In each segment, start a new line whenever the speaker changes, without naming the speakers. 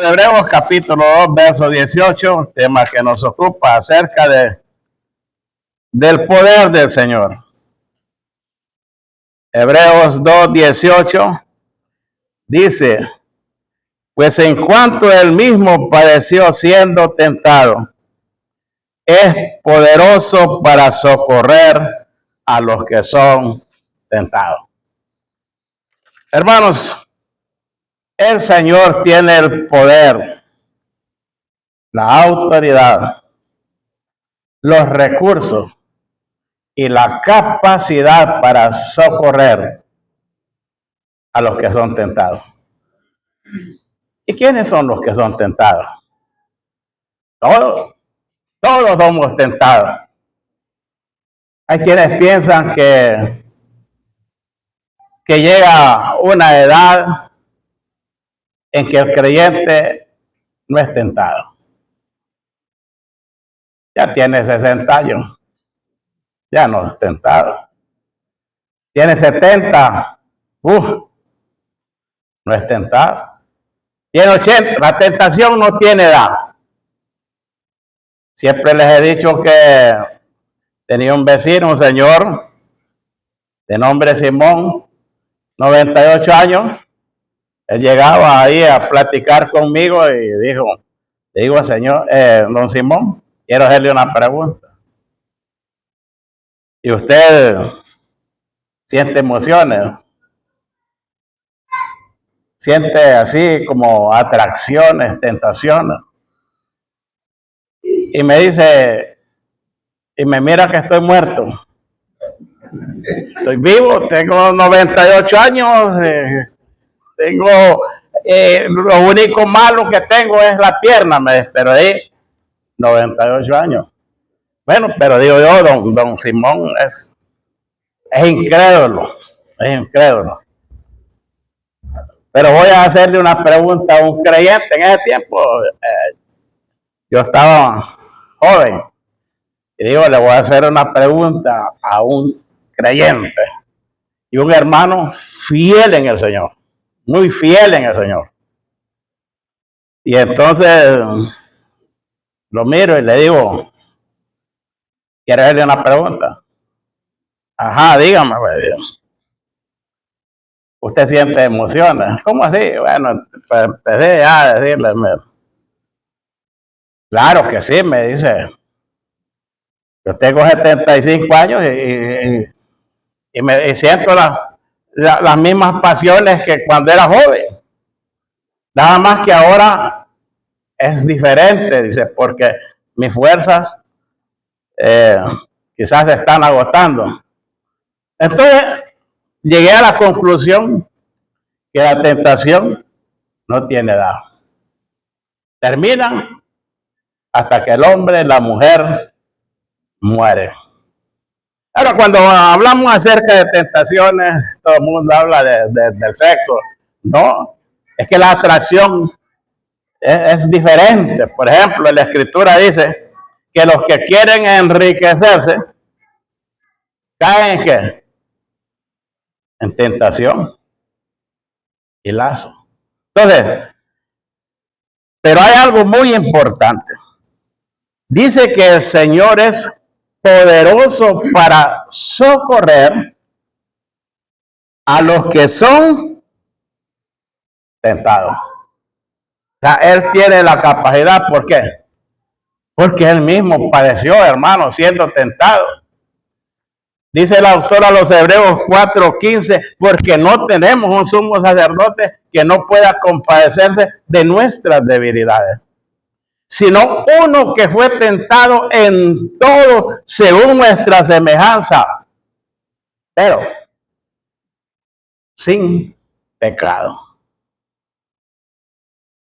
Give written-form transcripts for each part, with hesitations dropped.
Hebreos capítulo 2, verso 18, tema que nos ocupa acerca del poder del Señor. Hebreos 2, 18 dice, pues en cuanto él mismo padeció siendo tentado, es poderoso para socorrer a los que son tentados. Hermanos, el Señor tiene el poder, la autoridad, los recursos y la capacidad para socorrer a los que son tentados. ¿Y quiénes son los que son tentados? Todos somos tentados. Hay quienes piensan que llega una edad en que el creyente no es tentado. Ya tiene 60 años, ya no es tentado. Tiene 70, no es tentado. Tiene 80, la tentación no tiene edad. Siempre les he dicho que tenía un vecino, un señor de nombre Simón, 98 años. Él llegaba ahí a platicar conmigo y digo, señor, don Simón, quiero hacerle una pregunta. ¿Y usted siente emociones? ¿Siente así como atracciones, tentaciones? Y me dice, y me mira que estoy muerto. Estoy vivo, tengo 98 años, tengo, lo único malo que tengo es la pierna, pero ahí 98 años. Bueno, pero digo yo, don Simón es incrédulo, es incrédulo. Pero voy a hacerle una pregunta a un creyente. En ese tiempo yo estaba joven y digo, le voy a hacer una pregunta a un creyente y un hermano fiel en el Señor, muy fiel en el Señor. Y entonces lo miro y le digo, ¿quiere hacerle una pregunta? Ajá, dígame, pues. ¿Usted siente emociones? ¿Cómo así? Bueno, pues empecé ya a decirle, claro que sí, me dice. Yo tengo 75 años y siento las mismas pasiones que cuando era joven. Nada más que ahora es diferente, dice, porque mis fuerzas quizás se están agotando. Entonces, llegué a la conclusión que la tentación no tiene edad. Terminan hasta que el hombre, la mujer, muere. Ahora, cuando hablamos acerca de tentaciones, todo el mundo habla del sexo. No, es que la atracción es diferente. Por ejemplo, la Escritura dice que los que quieren enriquecerse caen ¿en qué? En tentación y lazo. Entonces, pero hay algo muy importante. Dice que el Señor es poderoso para socorrer a los que son tentados. O sea, Él tiene la capacidad. ¿Por qué? Porque Él mismo padeció, hermano, siendo tentado. Dice el autor a los Hebreos 4:15, porque no tenemos un sumo sacerdote que no pueda compadecerse de nuestras debilidades, sino uno que fue tentado en todo según nuestra semejanza, pero sin pecado.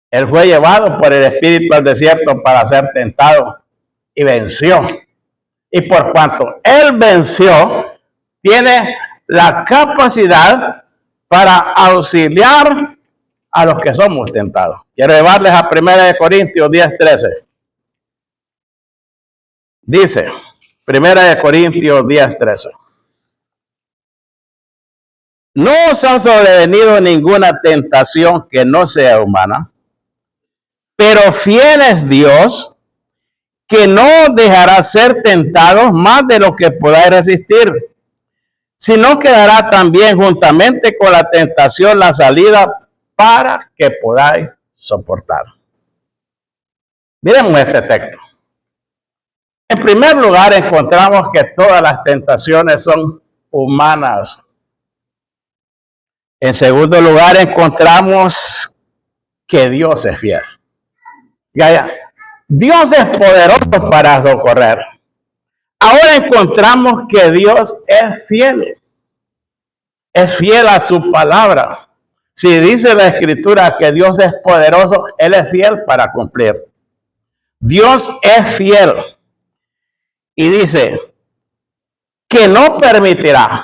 Él fue llevado por el Espíritu al desierto para ser tentado y venció. Y por cuanto Él venció, tiene la capacidad para auxiliar a los que somos tentados. Quiero llevarles a 1 Corintios 10:13. Dice, 1 Corintios 10:13. No os ha sobrevenido ninguna tentación que no sea humana, Pero fiel es Dios, que no dejará ser tentados más de lo que podáis resistir, sino que dará también juntamente con la tentación la salida para que podáis soportar. Miremos este texto. En primer lugar, encontramos que todas las tentaciones son humanas. En segundo lugar, encontramos que Dios es fiel. Dios es poderoso para socorrer. Ahora encontramos que Dios es fiel. Es fiel a su palabra. Si dice la Escritura que Dios es poderoso, Él es fiel para cumplir. Dios es fiel. Y dice que no permitirá,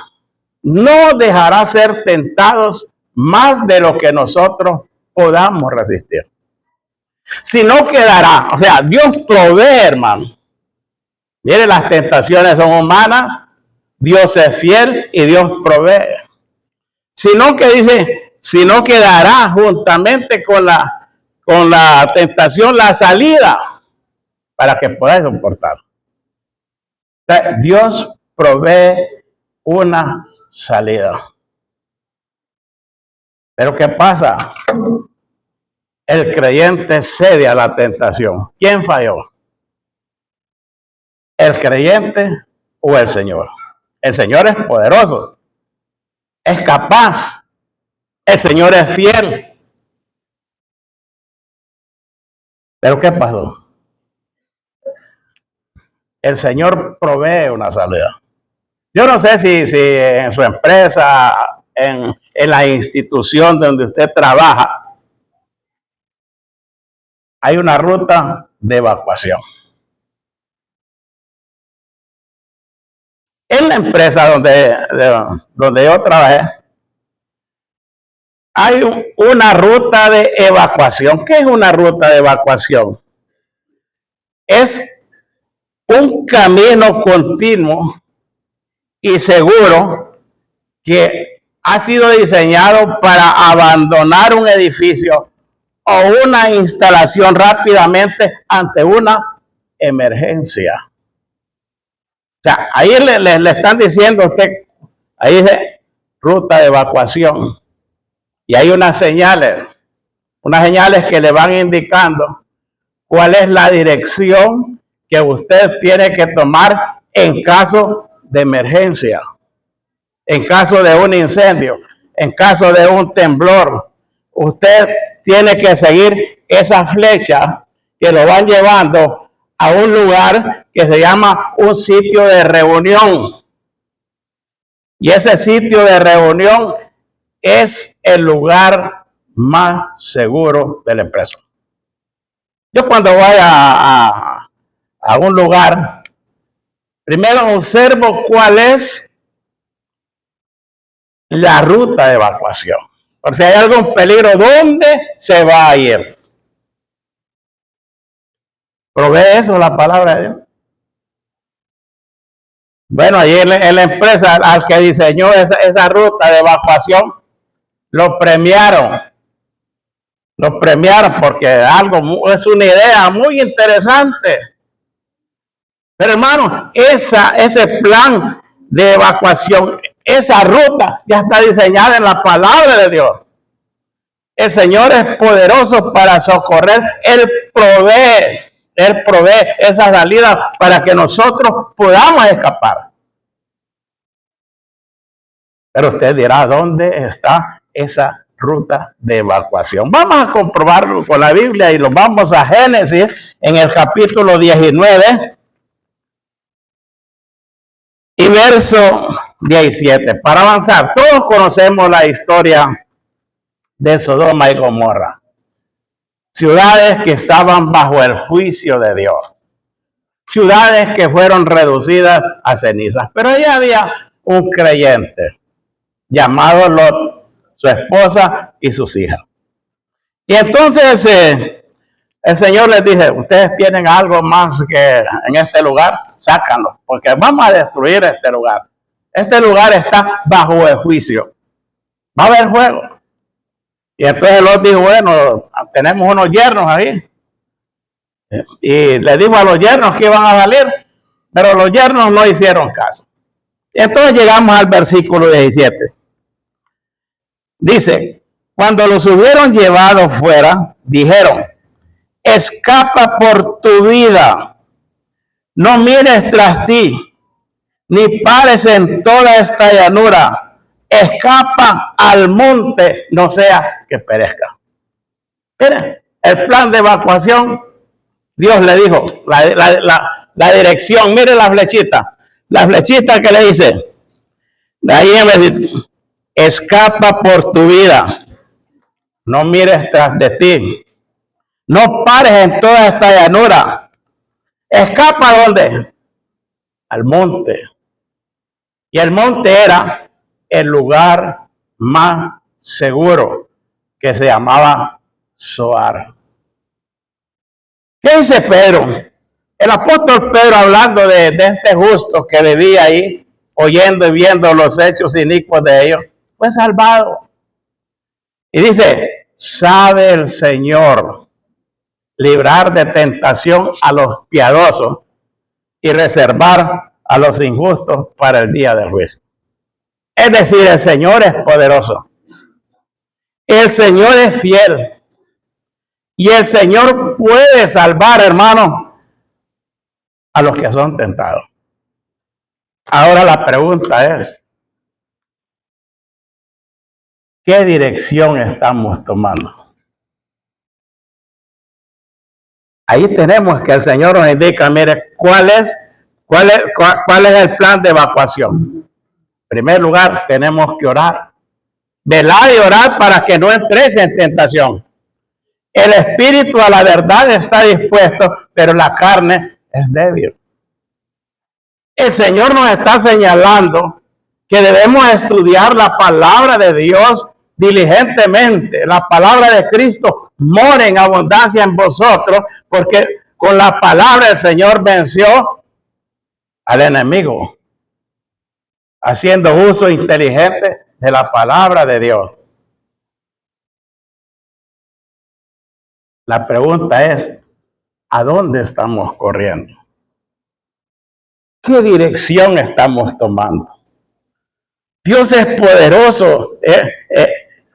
no dejará ser tentados más de lo que nosotros podamos resistir. Sino que dará, o sea, Dios provee, hermano. Mire, las tentaciones son humanas, Dios es fiel y Dios provee. Sino que dice, sino que dará juntamente con la tentación la salida para que podáis soportar. O sea, Dios provee una salida. Pero ¿qué pasa? El creyente cede a la tentación. ¿Quién falló? ¿El creyente o el Señor? El Señor es poderoso, es capaz, el Señor es fiel. ¿Pero qué pasó? El Señor provee una salida. Yo no sé si en su empresa, en la institución donde usted trabaja, hay una ruta de evacuación. En la empresa donde yo trabajé, hay una ruta de evacuación. ¿Qué es una ruta de evacuación? Es un camino continuo y seguro que ha sido diseñado para abandonar un edificio o una instalación rápidamente ante una emergencia. O sea, ahí le están diciendo a usted, ahí dice ruta de evacuación. Y hay unas señales que le van indicando cuál es la dirección que usted tiene que tomar en caso de emergencia, en caso de un incendio, en caso de un temblor. Usted tiene que seguir esas flechas que lo van llevando a un lugar que se llama un sitio de reunión. Y ese sitio de reunión es el lugar más seguro de la empresa. Yo cuando voy a un lugar, primero observo cuál es la ruta de evacuación. Por si hay algún peligro, ¿dónde se va a ir? ¿Provee eso la palabra de Dios? Bueno, allí en la empresa, al que diseñó esa ruta de evacuación, lo premiaron porque es una idea muy interesante. Pero hermano, ese plan de evacuación, esa ruta ya está diseñada en la palabra de Dios. El Señor es poderoso para socorrer. Él provee esa salida para que nosotros podamos escapar. Pero usted dirá, ¿dónde está esa ruta de evacuación? Vamos a comprobarlo con la Biblia y lo vamos a Génesis en el capítulo 19 y verso 17. Para avanzar, todos conocemos la historia de Sodoma y Gomorra, ciudades que estaban bajo el juicio de Dios, ciudades que fueron reducidas a cenizas. Pero ahí había un creyente llamado Lot, su esposa y sus hijas. Y entonces el Señor les dice, ustedes tienen algo más que en este lugar, sácanlo, porque vamos a destruir este lugar. Este lugar está bajo el juicio. Va a haber fuego. Y entonces Lot dijo, bueno, tenemos unos yernos ahí, Y le dijo a los yernos que iban a salir, pero los yernos no hicieron caso. Entonces llegamos al versículo 17. Dice, cuando los hubieron llevado fuera, dijeron, escapa por tu vida, no mires tras ti, ni pares en toda esta llanura, escapa al monte, no sea que perezca. Miren, el plan de evacuación, Dios le dijo, la dirección, mire la flechita que le dice, de ahí en vez, escapa por tu vida, no mires tras de ti, no pares en toda esta llanura, escapa ¿a dónde? Al monte. Y el monte era el lugar más seguro, que se llamaba Zoar. ¿Qué dice Pedro? El apóstol Pedro, hablando de este justo que vivía ahí, oyendo y viendo los hechos inicuos de ellos, fue salvado. Y dice, sabe el Señor librar de tentación a los piadosos y reservar a los injustos para el día del juicio. Es decir, el Señor es poderoso. El Señor es fiel. Y el Señor puede salvar, hermanos, a los que son tentados. Ahora la pregunta es, ¿qué dirección estamos tomando? Ahí tenemos que el Señor nos indica, mire, ¿cuál es el plan de evacuación? En primer lugar, tenemos que orar. Velar y orar para que no entres en tentación. El espíritu a la verdad está dispuesto, pero la carne es débil. El Señor nos está señalando que debemos estudiar la palabra de Dios diligentemente. La palabra de Cristo mora en abundancia en vosotros, porque con la palabra el Señor venció al enemigo, haciendo uso inteligente de la palabra de Dios. La pregunta es, ¿a dónde estamos corriendo? ¿Qué dirección estamos tomando? Dios es poderoso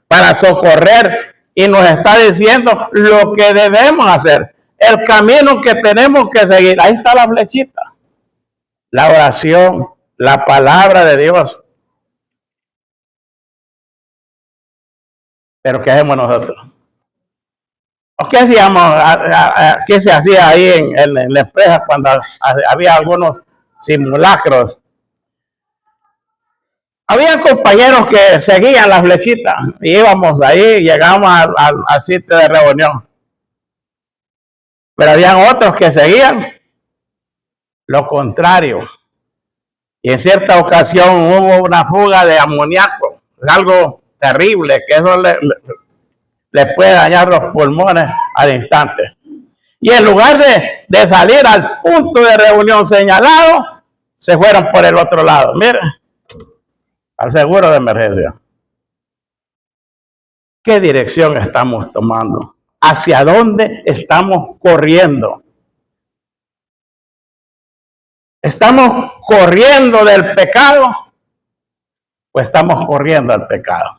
para socorrer y nos está diciendo lo que debemos hacer, el camino que tenemos que seguir. Ahí está la flechita, la oración, la palabra de Dios. Pero ¿qué hacemos nosotros? ¿Qué se hacía ahí en la empresa cuando había algunos simulacros? Había compañeros que seguían las flechitas y íbamos ahí, llegamos al sitio de reunión. Pero habían otros que seguían lo contrario. Y en cierta ocasión hubo una fuga de amoníaco, algo terrible, que eso le puede dañar los pulmones al instante. Y en lugar de salir al punto de reunión señalado, se fueron por el otro lado. Miren, al seguro de emergencia. ¿Qué dirección estamos tomando? ¿Hacia dónde estamos corriendo? ¿Estamos corriendo del pecado o estamos corriendo al pecado?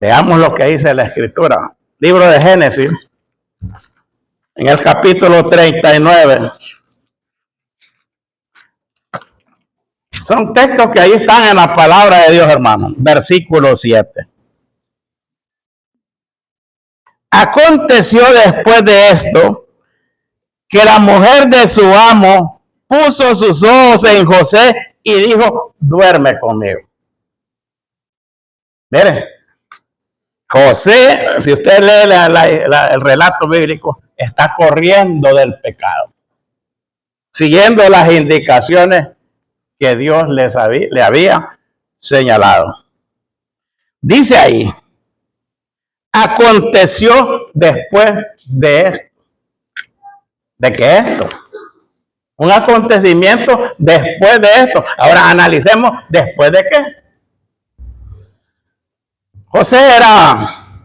Veamos lo que dice la Escritura. Libro de Génesis, en el capítulo 39. Son textos que ahí están en la palabra de Dios, hermano. Versículo 7. Aconteció después de esto que la mujer de su amo puso sus ojos en José y dijo, duerme conmigo. Miren, José, si usted lee el relato bíblico, está corriendo del pecado, siguiendo las indicaciones que Dios le había señalado. Dice ahí, aconteció después de esto. ¿De qué esto? Un acontecimiento después de esto. Ahora analicemos después de qué. José era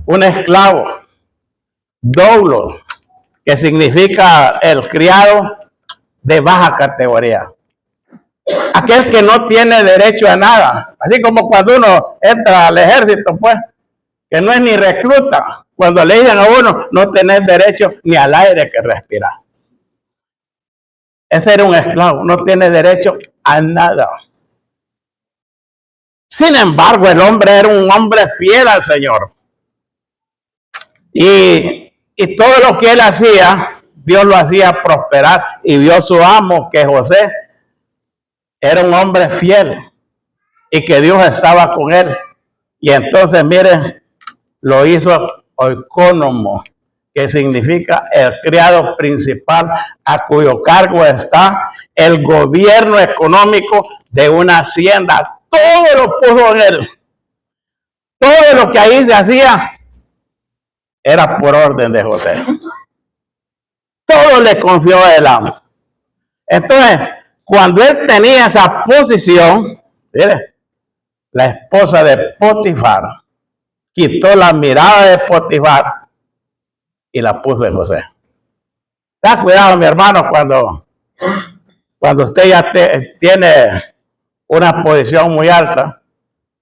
un esclavo doulo, que significa el criado de baja categoría. Aquel que no tiene derecho a nada. Así como cuando uno entra al ejército, pues, que no es ni recluta. Cuando le dicen a uno, no tenés derecho ni al aire que respirar. Ese era un esclavo, no tiene derecho a nada. Sin embargo, el hombre era un hombre fiel al Señor. Y todo lo que él hacía, Dios lo hacía prosperar. Y vio su amo, que José era un hombre fiel y que Dios estaba con él. Y entonces, miren, lo hizo oikónomo, que significa el criado principal, a cuyo cargo está el gobierno económico de una hacienda. Todo lo puso en él. Todo lo que ahí se hacía era por orden de José. Todo le confió el amo. Entonces, cuando él tenía esa posición, mire, la esposa de Potifar quitó la mirada de Potifar y la puso en José. Ten cuidado, mi hermano, cuando usted ya tiene una posición muy alta,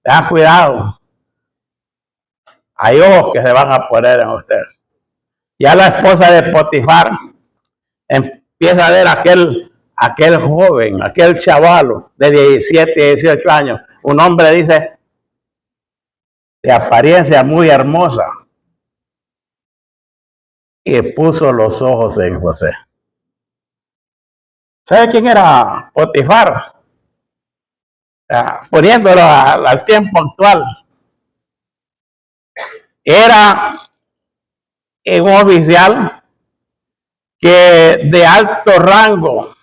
ten cuidado. Hay ojos que se van a poner en usted. Ya la esposa de Potifar empieza a ver aquel joven, aquel chavalo de 17, 18 años. Un hombre, dice, de apariencia muy hermosa. Y puso los ojos en José. ¿Sabe quién era Potifar? Poniéndolo al tiempo actual. Era un oficial que de alto rango,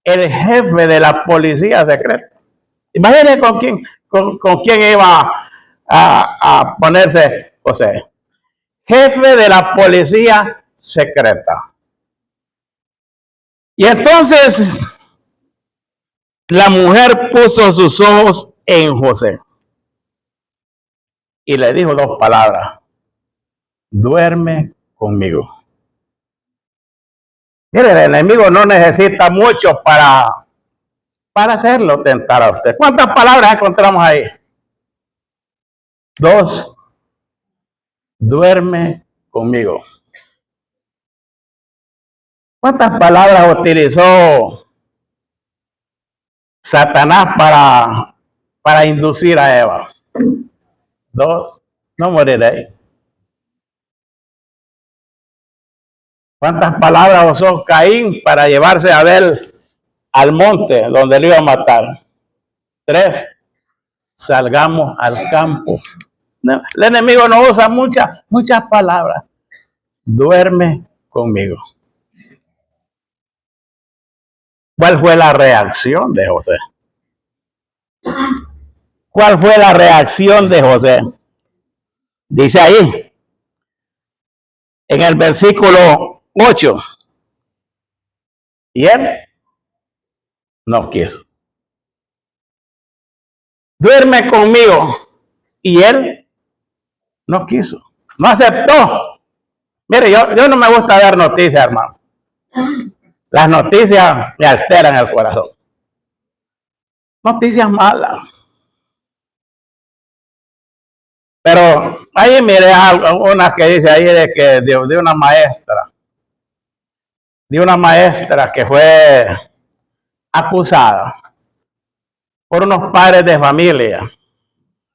el jefe de la policía secreta. Imagínense con quién iba a ponerse José. Jefe de la policía secreta. Y entonces la mujer puso sus ojos en José y le dijo dos palabras: duerme conmigo. Mire, el enemigo no necesita mucho para hacerlo tentar a usted. ¿Cuántas palabras encontramos ahí? Dos: duerme conmigo. ¿Cuántas palabras utilizó Satanás para inducir a Eva? Dos: no moriréis. ¿Cuántas palabras usó Caín para llevarse a Abel al monte donde lo iba a matar? Tres: salgamos al campo. No, el enemigo no usa muchas palabras. Duerme conmigo. ¿Cuál fue la reacción de José? ¿Cuál fue la reacción de José? Dice ahí, en el versículo 8, y él no quiso. Duerme conmigo, y él no quiso, no aceptó. Mire, yo no me gusta ver noticias, hermano. Las noticias me alteran el corazón. Noticias malas. Pero ahí mire una que dice ahí de una maestra que fue acusada por unos padres de familia.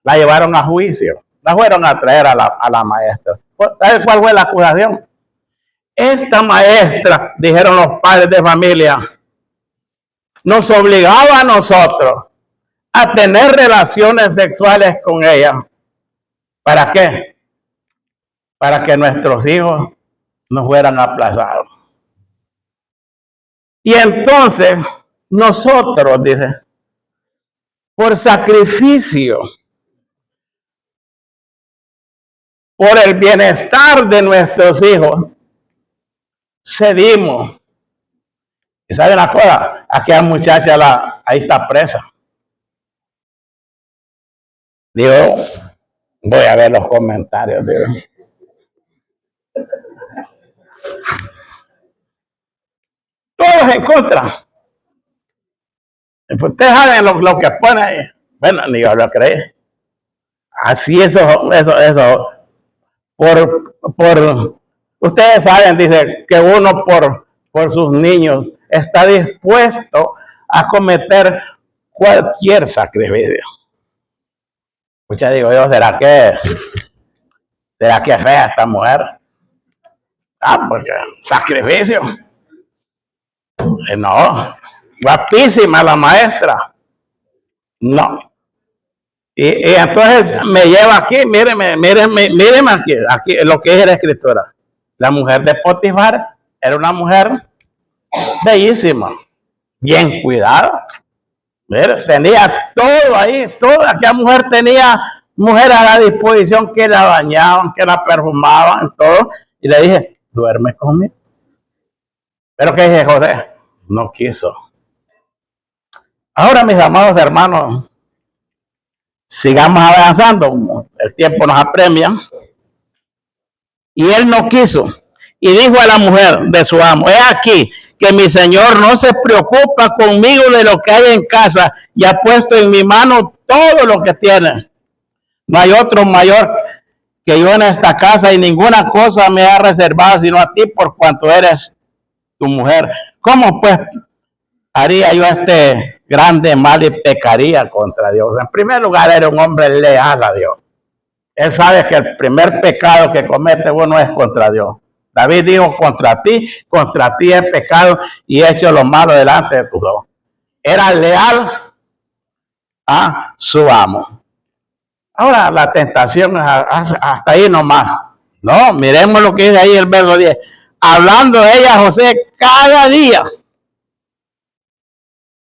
La llevaron a juicio. La fueron a traer a la maestra. ¿Sabe cuál fue la acusación? Esta maestra, dijeron los padres de familia, nos obligaba a nosotros a tener relaciones sexuales con ella. ¿Para qué? Para que nuestros hijos no fueran aplazados. Y entonces nosotros, dice, por sacrificio, por el bienestar de nuestros hijos, cedimos. ¿Y saben la cosa? Aquella muchacha ahí está presa. Digo, voy a ver los comentarios. Digo. más en contra. Ustedes saben lo que pone ahí. Bueno, ni yo lo creí. Así eso. Ustedes saben, dice, que uno por sus niños está dispuesto a cometer cualquier sacrificio. Muchas digo yo, ¿será que es fea esta mujer? Porque sacrificio. No, guapísima la maestra. No. Y entonces me lleva aquí, míreme aquí lo que es la escritura. La mujer de Potifar era una mujer bellísima, bien cuidada. Mire, tenía todo ahí, toda aquella mujer tenía mujeres a la disposición que la bañaban, que la perfumaban, todo. Y le dije, duerme conmigo. Pero ¿qué dije, José? No quiso. Ahora, mis amados hermanos, sigamos avanzando. El tiempo nos apremia. Y él no quiso. Y dijo a la mujer de su amo, he aquí que mi señor no se preocupa conmigo de lo que hay en casa y ha puesto en mi mano todo lo que tiene. No hay otro mayor que yo en esta casa y ninguna cosa me ha reservado sino a ti por cuanto eres tu mujer. ¿Cómo pues haría yo este grande mal y pecaría contra Dios? En primer lugar, era un hombre leal a Dios. Él sabe que el primer pecado que comete uno es contra Dios. David dijo, contra ti es pecado y he hecho lo malo delante de tus ojos. Era leal a su amo. Ahora la tentación hasta ahí nomás. No, miremos lo que dice ahí el verso 10. Hablando de ella José cada día.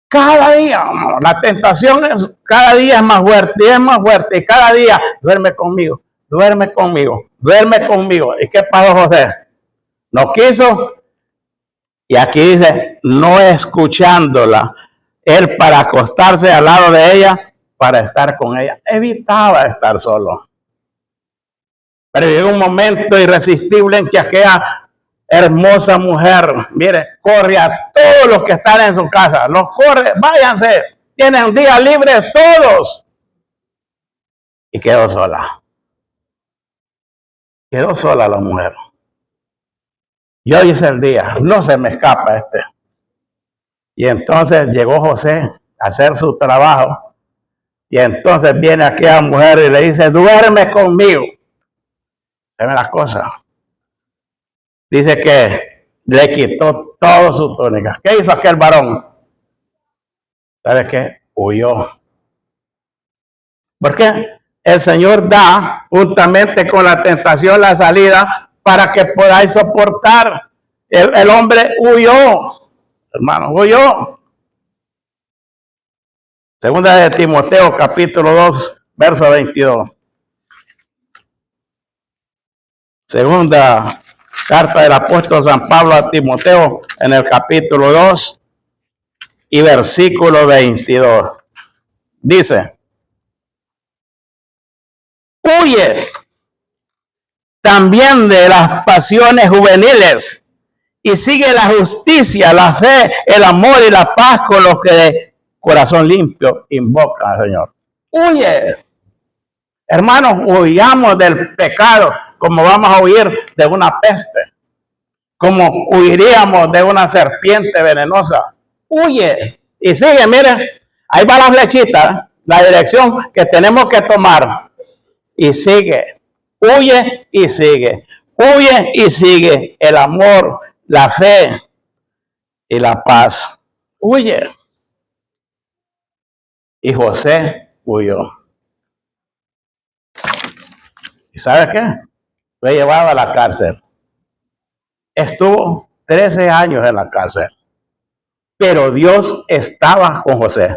Cada día, la tentación es, cada día es más fuerte, y cada día, duerme conmigo. ¿Y qué pasó, José? No quiso, y aquí dice, no escuchándola, él para acostarse al lado de ella, para estar con ella, evitaba estar solo. Pero llegó un momento irresistible en que aquella hermosa mujer, mire, corre a todos los que están en su casa, los corre, váyanse, tienen días libres todos. Y quedó sola la mujer. Y hoy es el día, no se me escapa este. Y entonces llegó José a hacer su trabajo. Y entonces viene aquella mujer y le dice, duerme conmigo. Deme las cosas. Dice que le quitó todo su túnica. ¿Qué hizo aquel varón? ¿Sabe qué? Huyó. ¿Por qué? El Señor da juntamente con la tentación la salida para que podáis soportar. El hombre huyó, hermano, huyó. Segunda de Timoteo, capítulo 2, verso 22. Segunda carta del apóstol San Pablo a Timoteo, en el capítulo 2 y versículo 22. Dice, huye también de las pasiones juveniles y sigue la justicia, la fe, el amor y la paz con los que de corazón limpio invocan al Señor. Huye. Hermanos, huyamos del pecado como vamos a huir de una peste, como huiríamos de una serpiente venenosa. Huye y sigue, mire, ahí va la flechita, la dirección que tenemos que tomar. Y sigue, huye y sigue, el amor, la fe y la paz. Huye. Y José huyó. ¿Y sabe qué? Fue llevado a la cárcel. Estuvo 13 años en la cárcel. Pero Dios estaba con José.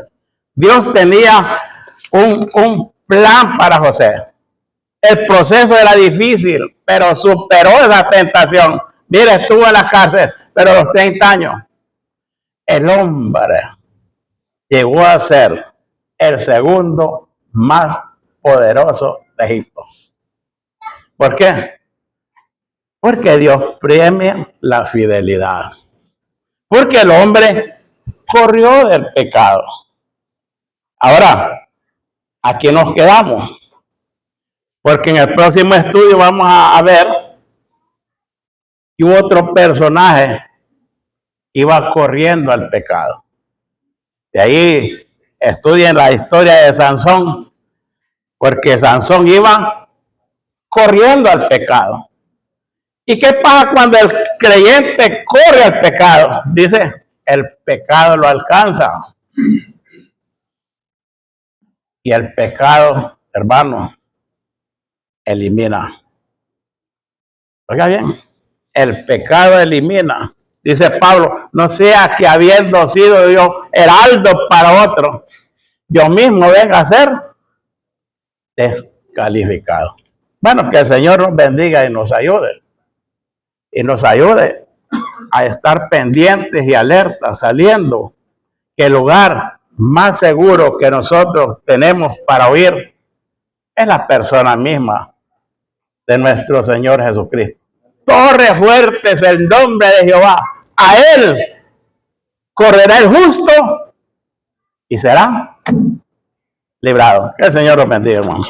Dios tenía un plan para José. El proceso era difícil, pero superó esa tentación. Mire, estuvo en la cárcel, pero a los 30 años, el hombre llegó a ser el segundo más poderoso de Egipto. ¿Por qué? Porque Dios premia la fidelidad. porque el hombre corrió del pecado. Ahora, aquí nos quedamos, porque en el próximo estudio vamos a ver que otro personaje iba corriendo al pecado. De ahí estudien la historia de Sansón, porque Sansón iba corriendo al pecado. ¿Y qué pasa cuando el creyente corre al pecado? Dice, el pecado lo alcanza. Y el pecado, hermano, elimina. Oiga bien, el pecado elimina. Dice Pablo, no sea que habiendo sido yo heraldo para otro, yo mismo venga a ser descalificado. Bueno, que el Señor nos bendiga y nos ayude. Y nos ayude a estar pendientes y alertas, saliendo, que el lugar más seguro que nosotros tenemos para oír es la persona misma de nuestro Señor Jesucristo. Torre fuerte es el nombre de Jehová. A él correrá el justo y será librado. Que el Señor los bendiga, hermano.